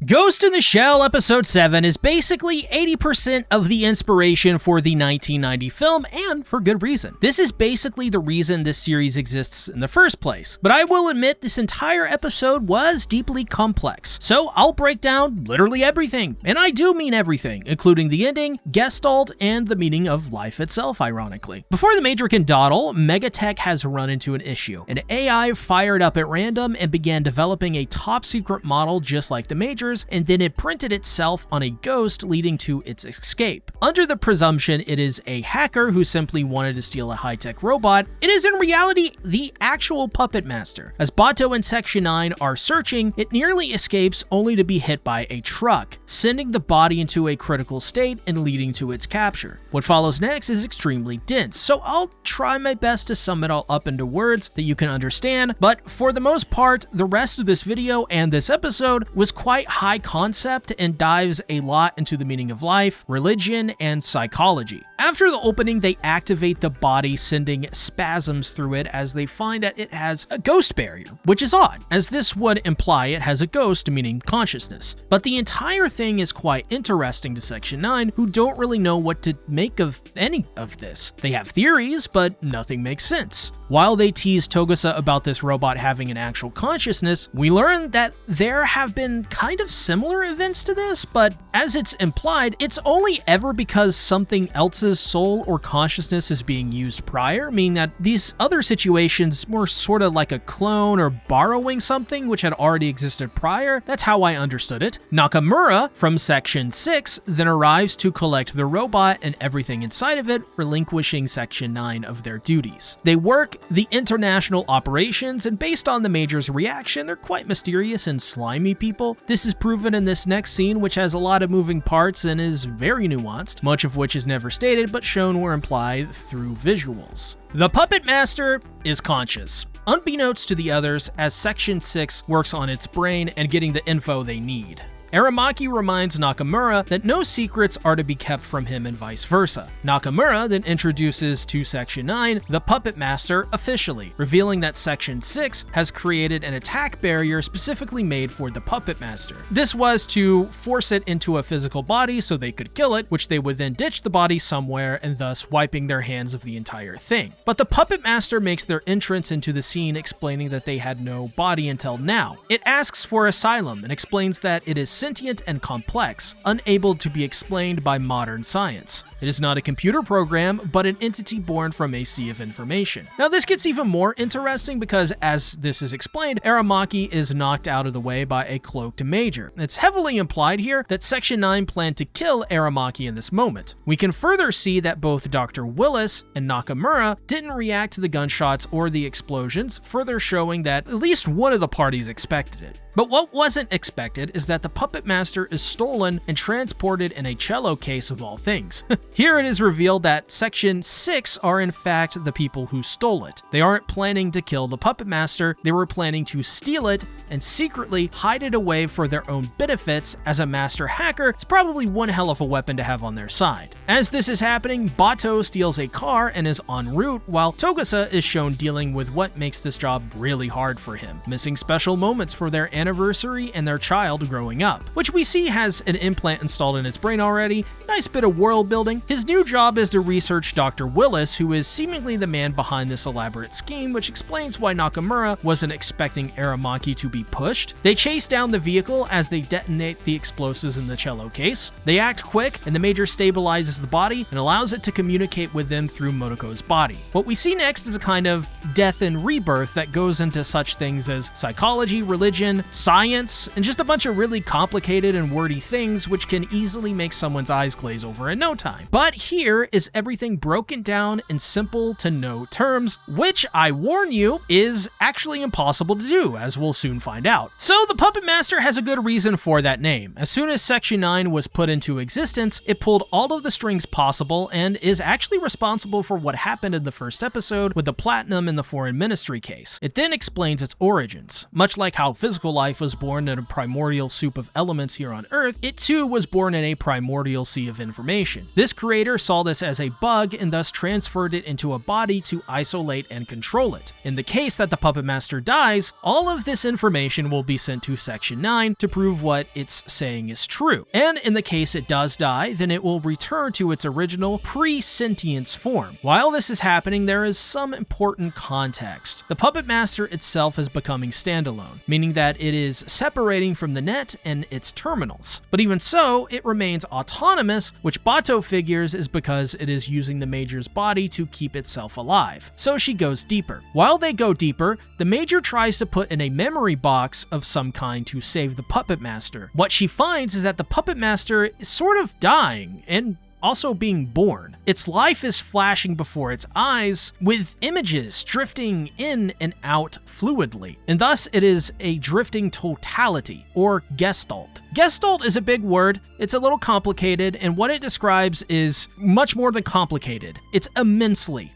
Ghost in the Shell Episode 7 is basically 80% of the inspiration for the 1990 film, and for good reason. This is basically the reason this series exists in the first place. But I will admit this entire episode was deeply complex, so I'll break down literally everything. And I do mean everything, including the ending, Gestalt, and the meaning of life itself, ironically. Before the Major can dawdle, Megatech has run into an issue. An AI fired up at random and began developing a top-secret model just like the Major's, and then it printed itself on a ghost, leading to its escape. Under the presumption it is a hacker who simply wanted to steal a high-tech robot, it is in reality the actual puppet master. As Bato and Section 9 are searching, it nearly escapes only to be hit by a truck, sending the body into a critical state and leading to its capture. What follows next is extremely dense, so I'll try my best to sum it all up into words that you can understand, but for the most part, the rest of this video and this episode was quite high concept and dives a lot into the meaning of life, religion, and psychology. After the opening, they activate the body, sending spasms through it as they find that it has a ghost barrier, which is odd, as this would imply it has a ghost, meaning consciousness. But the entire thing is quite interesting to Section 9, who don't really know what to make of any of this. They have theories, but nothing makes sense. While they tease Togusa about this robot having an actual consciousness, we learn that there have been kind of similar events to this, but as it's implied, it's only ever because something else's soul or consciousness is being used prior, meaning that these other situations were sort of like a clone or borrowing something which had already existed prior. That's how I understood it. Nakamura from Section 6 then arrives to collect the robot and everything inside of it, relinquishing Section 9 of their duties. They work the international operations, and based on the Major's reaction, they're quite mysterious and slimy people. This is proven in this next scene, which has a lot of moving parts and is very nuanced, much of which is never stated but shown or implied through visuals. The Puppet Master is conscious, unbeknownst to the others, as Section 6 works on its brain and getting the info they need. Aramaki reminds Nakamura that no secrets are to be kept from him and vice versa. Nakamura then introduces to Section 9 the Puppet Master officially, revealing that Section 6 has created an attack barrier specifically made for the Puppet Master. This was to force it into a physical body so they could kill it, which they would then ditch the body somewhere and thus wiping their hands of the entire thing. But the Puppet Master makes their entrance into the scene, explaining that they had no body until now. It asks for asylum and explains that it is sentient and complex, unable to be explained by modern science. It is not a computer program, but an entity born from a sea of information. Now this gets even more interesting because, as this is explained, Aramaki is knocked out of the way by a cloaked Major. It's heavily implied here that Section 9 planned to kill Aramaki in this moment. We can further see that both Dr. Willis and Nakamura didn't react to the gunshots or the explosions, further showing that at least one of the parties expected it. But what wasn't expected is that the Puppet Master is stolen and transported in a cello case of all things. Here it is revealed that Section 6 are in fact the people who stole it. They aren't planning to kill the Puppet Master, they were planning to steal it and secretly hide it away for their own benefits, as a master hacker is probably one hell of a weapon to have on their side. As this is happening, Bato steals a car and is en route, while Togusa is shown dealing with what makes this job really hard for him, missing special moments for their anniversary and their child growing up, which we see has an implant installed in its brain already. Nice bit of world building. His new job is to research Dr. Willis, who is seemingly the man behind this elaborate scheme, which explains why Nakamura wasn't expecting Aramaki to be pushed. They chase down the vehicle as they detonate the explosives in the cello case. They act quick, and the Major stabilizes the body and allows it to communicate with them through Motoko's body. What we see next is a kind of death and rebirth that goes into such things as psychology, religion, science, and just a bunch of really complicated and wordy things which can easily make someone's eyes glaze over in no time. But here is everything broken down in simple to no terms, which I warn you is actually impossible to do, as we'll soon find out. So the Puppet Master has a good reason for that name. As soon as Section 9 was put into existence, it pulled all of the strings possible and is actually responsible for what happened in the first episode with the platinum and the foreign ministry case. It then explains its origins. Much like how physical life was born in a primordial soup of elements here on Earth, it too was born in a primordial sea quality of information. This creator saw this as a bug and thus transferred it into a body to isolate and control it. In the case that the Puppet Master dies, all of this information will be sent to Section 9 to prove what it's saying is true. And in the case it does die, then it will return to its original pre-sentience form. While this is happening, there is some important context. The Puppet Master itself is becoming standalone, meaning that it is separating from the net and its terminals. But even so, it remains autonomous, which Bato figures is because it is using the Major's body to keep itself alive. So she goes deeper. While they go deeper, the Major tries to put in a memory box of some kind to save the Puppet Master. What she finds is that the Puppet Master is sort of dying and also being born. Its life is flashing before its eyes, with images drifting in and out fluidly, and thus it is a drifting totality, or Gestalt. Gestalt is a big word, it's a little complicated, and what it describes is much more than complicated. It's immensely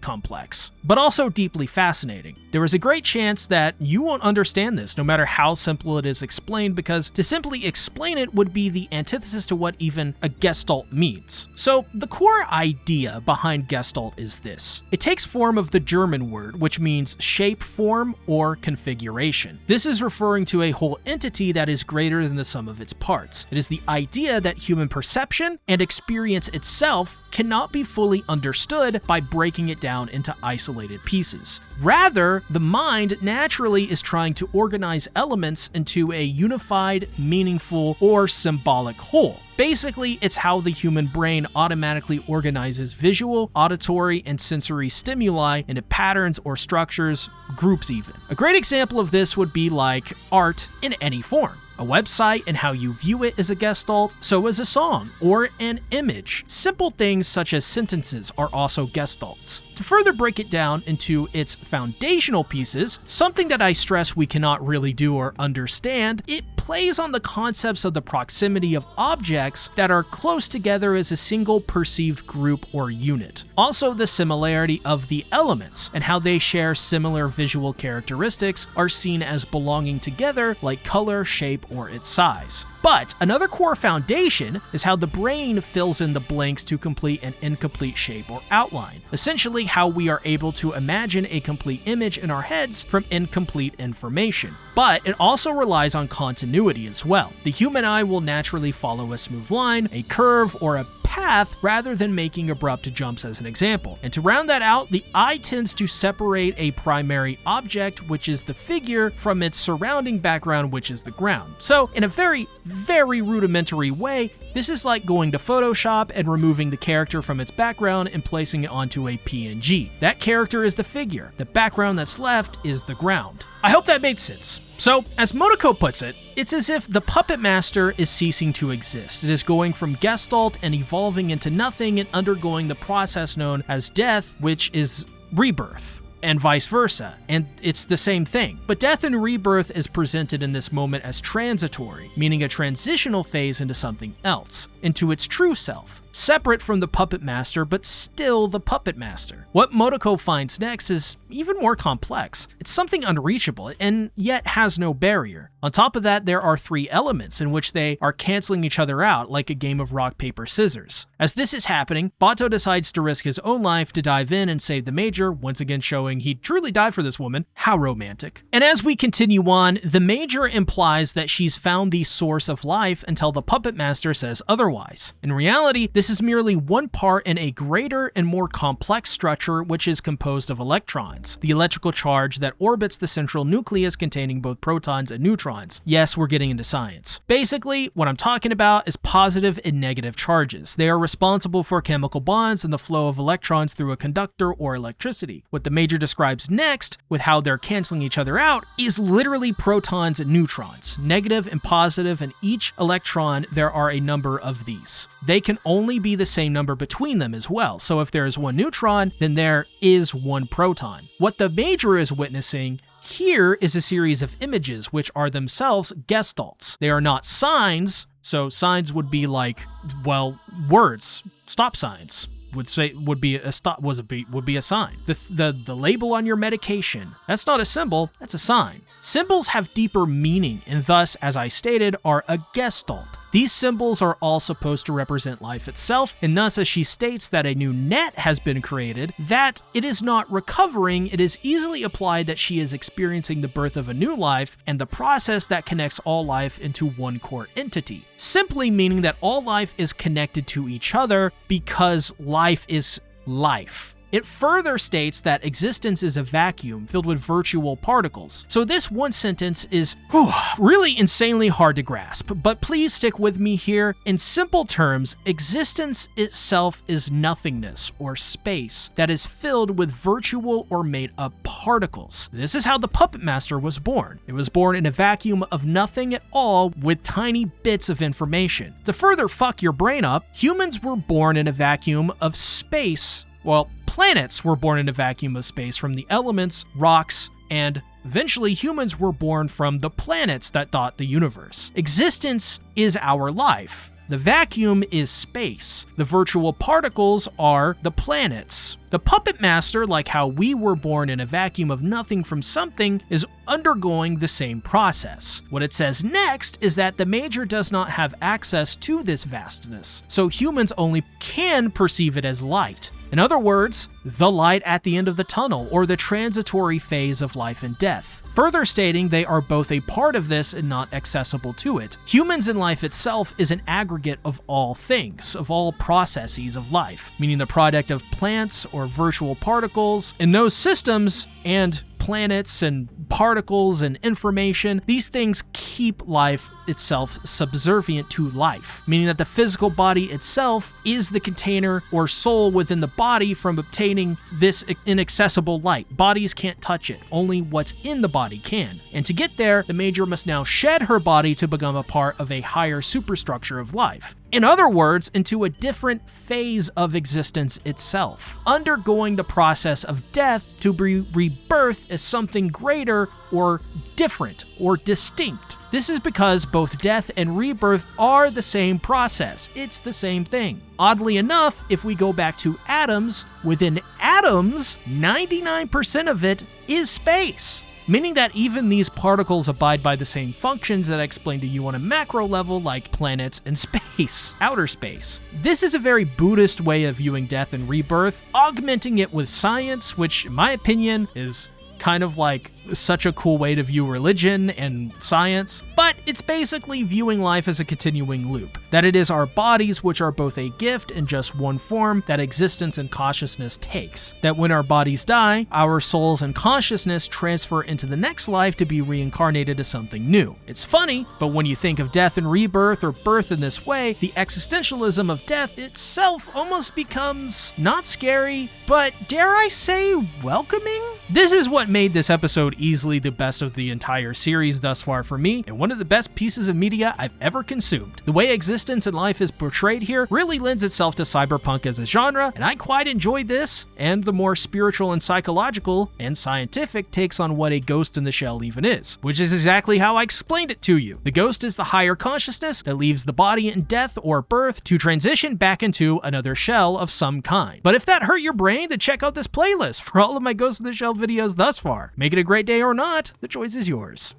complex, but also deeply fascinating. There is a great chance that you won't understand this, no matter how simple it is explained, because to simply explain it would be the antithesis to what even a Gestalt means. So the core idea behind Gestalt is this. It takes form of the German word, which means shape, form, or configuration. This is referring to a whole entity that is greater than the sum of its parts. It is the idea that human perception and experience itself cannot be fully understood by breaking it down into isolated pieces. Rather, the mind naturally is trying to organize elements into a unified, meaningful, or symbolic whole. Basically, it's how the human brain automatically organizes visual, auditory, and sensory stimuli into patterns or structures, groups even. A great example of this would be like art in any form. A website and how you view it is a Gestalt, so is a song or an image. Simple things such as sentences are also Gestalts. To further break it down into its foundational pieces, something that I stress we cannot really do or understand, it plays on the concepts of the proximity of objects that are close together as a single perceived group or unit. Also, the similarity of the elements and how they share similar visual characteristics are seen as belonging together, like color, shape, or its size. But another core foundation is how the brain fills in the blanks to complete an incomplete shape or outline. Essentially, how we are able to imagine a complete image in our heads from incomplete information. But it also relies on continuity as well. The human eye will naturally follow a smooth line, a curve, or a path rather than making abrupt jumps as an example. And to round that out, the eye tends to separate a primary object, which is the figure, from its surrounding background, which is the ground. So in a very rudimentary way, this is like going to Photoshop and removing the character from its background and placing it onto a PNG. That character is the figure. The background that's left is the ground. I hope that made sense. So, as Motoko puts it, it's as if the Puppet Master is ceasing to exist. It is going from Gestalt and evolving into nothing and undergoing the process known as death, which is rebirth, and vice versa, and it's the same thing. But death and rebirth is presented in this moment as transitory, meaning a transitional phase into something else, into its true self, separate from the Puppet Master, but still the Puppet Master. What Motoko finds next is even more complex. It's something unreachable, and yet has no barrier. On top of that, there are three elements in which they are canceling each other out like a game of rock, paper, scissors. As this is happening, Bato decides to risk his own life to dive in and save the Major, once again showing he truly died for this woman. How romantic. And as we continue on, the Major implies that she's found the source of life until the Puppet Master says otherwise. In reality, this is merely one part in a greater and more complex structure which is composed of electrons, the electrical charge that orbits the central nucleus containing both protons and neutrons. Yes, we're getting into science. Basically, what I'm talking about is positive and negative charges. They are responsible for chemical bonds and the flow of electrons through a conductor or electricity. What the Major describes next, with how they're canceling each other out, is literally protons and neutrons, negative and positive, and each electron there are a number of these. They can only be the same number between them as well, so if there is one neutron, then there is one proton. What the Major is witnessing here is a series of images which are themselves gestalts. They are not signs, so signs would be like, well, words, stop signs. Would be a sign. The label on your medication, that's not a symbol, that's a sign. Symbols have deeper meaning and thus, as I stated, are a gestalt. These symbols are all supposed to represent life itself, and thus as she states that a new net has been created, that it is not recovering, it is easily applied that she is experiencing the birth of a new life and the process that connects all life into one core entity. Simply meaning that all life is connected to each other because life is life. It further states that existence is a vacuum filled with virtual particles. So this one sentence is really insanely hard to grasp, but please stick with me here. In simple terms, existence itself is nothingness or space that is filled with virtual or made up particles. This is how the Puppet Master was born. It was born in a vacuum of nothing at all with tiny bits of information. To further fuck your brain up, humans were born in a vacuum of space. Well, planets were born in a vacuum of space from the elements, rocks, and eventually humans were born from the planets that dot the universe. Existence is our life. The vacuum is space. The virtual particles are the planets. The Puppet Master, like how we were born in a vacuum of nothing from something, is undergoing the same process. What it says next is that the Major does not have access to this vastness, so humans only can perceive it as light. In other words, the light at the end of the tunnel, or the transitory phase of life and death. Further stating they are both a part of this and not accessible to it. Humans and life itself is an aggregate of all things, of all processes of life, meaning the product of plants or virtual particles. In those systems and planets and particles and information, these things keep life itself subservient to life, meaning that the physical body itself is the container or soul within the body from obtaining this inaccessible light. Bodies can't touch it, only what's in the body can. And to get there, the Major must now shed her body to become a part of a higher superstructure of life. In other words, into a different phase of existence itself, undergoing the process of death to be rebirthed as something greater or different or distinct. This is because both death and rebirth are the same process. It's the same thing. Oddly enough, if we go back to atoms, within atoms, 99% of it is space. Meaning that even these particles abide by the same functions that I explained to you on a macro level, like planets and space, outer space. This is a very Buddhist way of viewing death and rebirth, augmenting it with science, which in my opinion is kind of like such a cool way to view religion and science, but it's basically viewing life as a continuing loop, that it is our bodies which are both a gift in just one form that existence and consciousness takes, that when our bodies die, our souls and consciousness transfer into the next life to be reincarnated as something new. It's funny, but when you think of death and rebirth or birth in this way, the existentialism of death itself almost becomes not scary, but dare I say welcoming? This is what made this episode easily the best of the entire series thus far for me, and one of the best pieces of media I've ever consumed. The way existence and life is portrayed here really lends itself to cyberpunk as a genre, and I quite enjoyed this, and the more spiritual and psychological and scientific takes on what a ghost in the shell even is, which is exactly how I explained it to you. The ghost is the higher consciousness that leaves the body in death or birth to transition back into another shell of some kind. But if that hurt your brain, then check out this playlist for all of my Ghost in the Shell videos thus far. Make it a great day or not, the choice is yours.